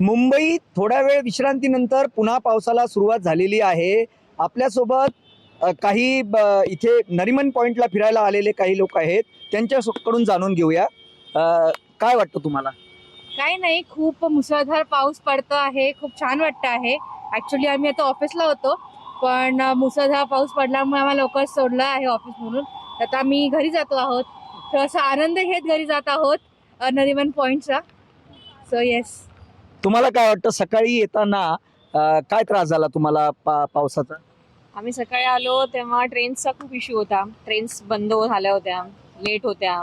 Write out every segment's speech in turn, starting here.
मुंबईत थोड्या वेळ विश्रांतीनंतर पुन्हा पावसाला सुरुवात झालेली आहे. आपल्यासोबत काही इथे नरिमन पॉइंटला फिरायला आलेले काही लोक आहेत, त्यांच्याकडून जाणून घेऊया. काय वाटतं तुम्हाला? काही नाही, खूप मुसळधार पाऊस पडतो आहे. खूप छान वाटतं आहे. ऍक्च्युली आम्ही आता ऑफिसला होतो, पण मुसळधार पाऊस पडल्यामुळे आम्हाला लवकर सोडलं आहे ऑफिस म्हणून. आता आम्ही घरी जातो आहोत. थोडासा आनंद घेत घरी जात आहोत नरिमन पॉइंटचा. So yes. तुम्हाला काय वाटतं, सकाळी येताना काय त्रास झाला तुम्हाला पावसाचा? आम्ही सकाळी आलो तेव्हा ट्रेन्सचा खूप इश्यू होता. ट्रेन्स बंद झाल्या होत्या, लेट होत्या.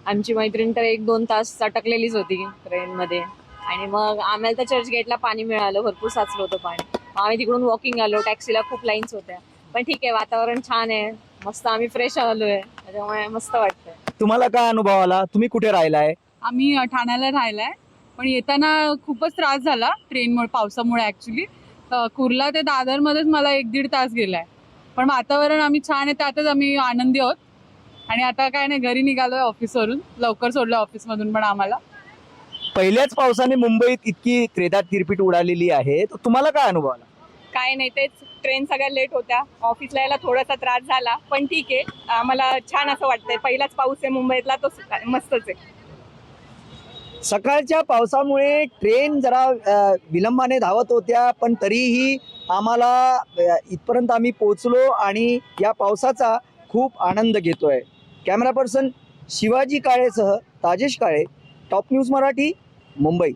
आमची मैत्रीण तर 1-2 तास अटकलेलीच होती ट्रेनमध्ये. आणि मग आम्हाला तर चर्चगेटला पाणी मिळालं, भरपूर साचलं होतं पाणी. आम्ही तिकडून वॉकिंग आलो, टॅक्सीला खूप लाईन्स होत्या. पण ठीक आहे, वातावरण छान आहे, मस्त. आम्ही फ्रेश आलोय, त्याच्यामुळे मस्त वाटतंय. तुम्हाला काय अनुभव आला? तुम्ही कुठे राहिलाय? आम्ही ठाण्याला राहिलाय, पण येताना खूपच त्रास झाला ट्रेनमुळे, पावसामुळे. ऍक्च्युली कुर्ला ते दादर मध्येच मला 1-1.5 तास गेलाय. पण वातावरण आम्ही छान आहे, त्यातच आम्ही आनंदी आहोत. आणि आता काय नाही, घरी निघालोय ऑफिसवरून. लवकर सोडलं ऑफिसमधून पण आम्हाला. पहिल्याच पावसाने मुंबईत इतकी त्रेधात तिरपीट उडालेली आहे, तर तुम्हाला काय अनुभव आला? काय नाही, तेच ट्रेन सगळ्या लेट होत्या. ऑफिसला यायला थोडासा त्रास झाला, पण ठीक आहे. आम्हाला छान असं वाटतंय. पहिलाच पाऊस आहे मुंबईतला, तो मस्तच आहे. सकाळच्या पावसामुळे ट्रेन जरा विलंबाने धावत होत्या, पण तरीही आम्हाला इथपर्यंत आम्ही पोहोचलो आणि या पावसाचा खूप आनंद घेतोय. कॅमेरा पर्सन शिवाजी काळेसह ताजेश काळे, टॉप न्यूज मराठी, मुंबई.